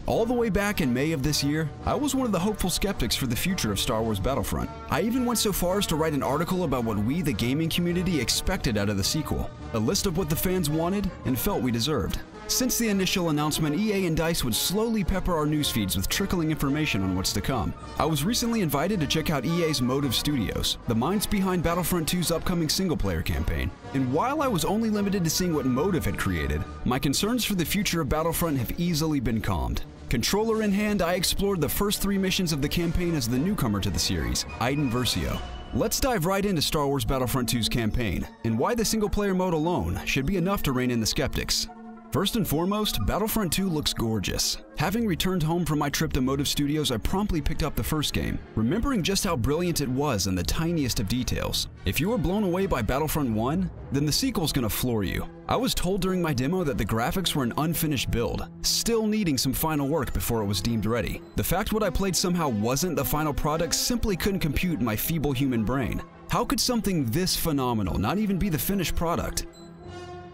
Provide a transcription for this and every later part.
All the way back in May of this year, I was one of the hopeful skeptics for the future of Star Wars Battlefront. I even went so far as to write an article about what we, the gaming community, expected out of the sequel, a list of what the fans wanted and felt we deserved. Since the initial announcement, EA and DICE would slowly pepper our news feeds with trickling information on what's to come. I was recently invited to check out EA's Motive Studios, the minds behind Battlefront II's upcoming single-player campaign. And while I was only limited to seeing what Motive had created, my concerns for the future of Battlefront have easily been calmed. Controller in hand, I explored the first 3 missions of the campaign as the newcomer to the series, Iden Versio. Let's dive right into Star Wars Battlefront II's campaign, and why the single-player mode alone should be enough to rein in the skeptics. First and foremost, Battlefront II looks gorgeous. Having returned home from my trip to Motive Studios, I promptly picked up the first game, remembering just how brilliant it was in the tiniest of details. If you were blown away by Battlefront 1, then the sequel's gonna floor you. I was told during my demo that the graphics were an unfinished build, still needing some final work before it was deemed ready. The fact what I played somehow wasn't the final product simply couldn't compute in my feeble human brain. How could something this phenomenal not even be the finished product?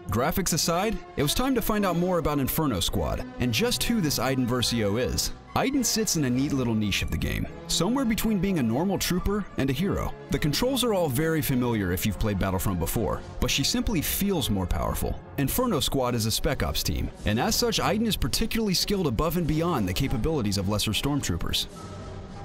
Graphics aside, it was time to find out more about Inferno Squad, and just who this Iden Versio is. Iden sits in a neat little niche of the game, somewhere between being a normal trooper and a hero. The controls are all very familiar if you've played Battlefront before, but she simply feels more powerful. Inferno Squad is a Spec Ops team, and as such, Iden is particularly skilled above and beyond the capabilities of lesser stormtroopers.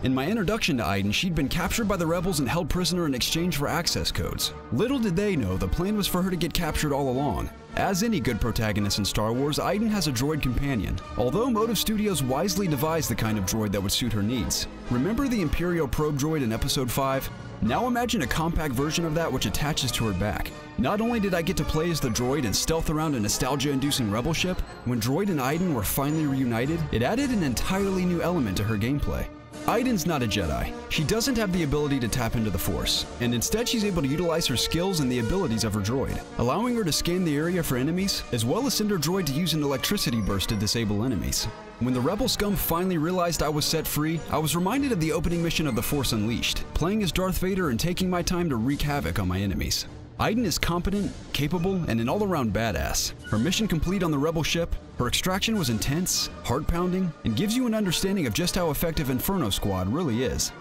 In my introduction to Iden, she'd been captured by the rebels and held prisoner in exchange for access codes. Little did they know the plan was for her to get captured all along. As any good protagonist in Star Wars, Iden has a droid companion, although Motive Studios wisely devised the kind of droid that would suit her needs. Remember the Imperial probe droid in Episode 5? Now imagine a compact version of that which attaches to her back. Not only did I get to play as the droid and stealth around a nostalgia-inducing rebel ship, when Droid and Iden were finally reunited, it added an entirely new element to her gameplay. Iden's not a Jedi. She doesn't have the ability to tap into the Force, and instead she's able to utilize her skills and the abilities of her droid, allowing her to scan the area for enemies, as well as send her droid to use an electricity burst to disable enemies. When the rebel scum finally realized I was set free, I was reminded of the opening mission of The Force Unleashed, playing as Darth Vader and taking my time to wreak havoc on my enemies. Iden is competent, capable, and an all-around badass. Her mission complete on the rebel ship, her extraction was intense, heart-pounding, and gives you an understanding of just how effective Inferno Squad really is.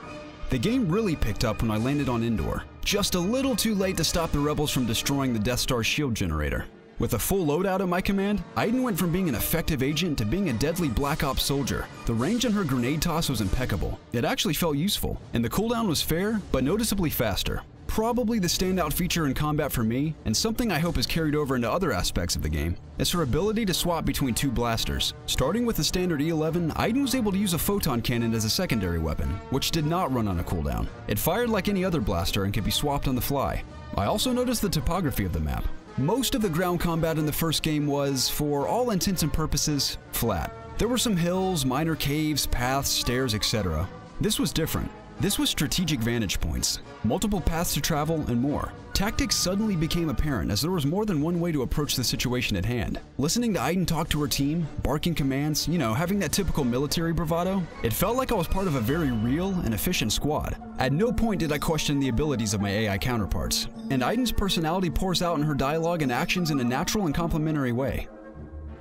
The game really picked up when I landed on Endor, just a little too late to stop the rebels from destroying the Death Star's shield generator. With a full loadout at my command, Iden went from being an effective agent to being a deadly Black Ops soldier. The range on her grenade toss was impeccable. It actually felt useful, and the cooldown was fair, but noticeably faster. Probably the standout feature in combat for me, and something I hope is carried over into other aspects of the game, is her ability to swap between 2 blasters. Starting with the standard E11, Iden was able to use a photon cannon as a secondary weapon, which did not run on a cooldown. It fired like any other blaster and could be swapped on the fly. I also noticed the topography of the map. Most of the ground combat in the first game was, for all intents and purposes, flat. There were some hills, minor caves, paths, stairs, etc. This was different. This was strategic vantage points, multiple paths to travel, and more. Tactics suddenly became apparent as there was more than one way to approach the situation at hand. Listening to Iden talk to her team, barking commands, having that typical military bravado, it felt like I was part of a very real and efficient squad. At no point did I question the abilities of my AI counterparts, and Iden's personality pours out in her dialogue and actions in a natural and complementary way.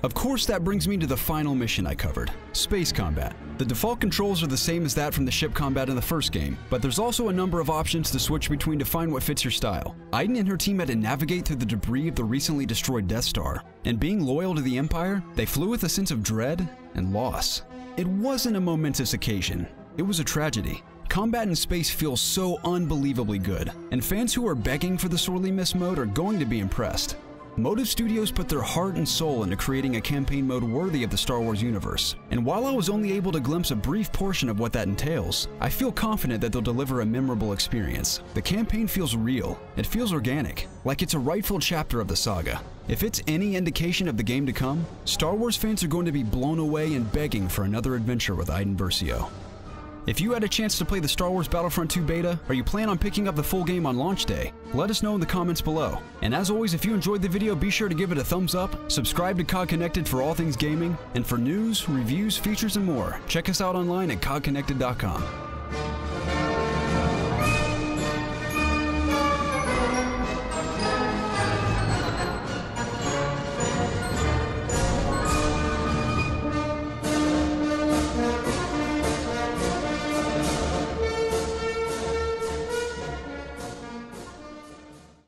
Of course, that brings me to the final mission I covered, space combat. The default controls are the same as that from the ship combat in the first game, but there's also a number of options to switch between to find what fits your style. Iden and her team had to navigate through the debris of the recently destroyed Death Star, and being loyal to the Empire, they flew with a sense of dread and loss. It wasn't a momentous occasion, it was a tragedy. Combat in space feels so unbelievably good, and fans who are begging for the sorely missed mode are going to be impressed. Motive Studios put their heart and soul into creating a campaign mode worthy of the Star Wars universe, and while I was only able to glimpse a brief portion of what that entails, I feel confident that they'll deliver a memorable experience. The campaign feels real, it feels organic, like it's a rightful chapter of the saga. If it's any indication of the game to come, Star Wars fans are going to be blown away and begging for another adventure with Iden Versio. If you had a chance to play the Star Wars Battlefront II beta, or you plan on picking up the full game on launch day, let us know in the comments below. And as always, if you enjoyed the video, be sure to give it a thumbs up, subscribe to COGconnected for all things gaming, and for news, reviews, features, and more, check us out online at COGconnected.com.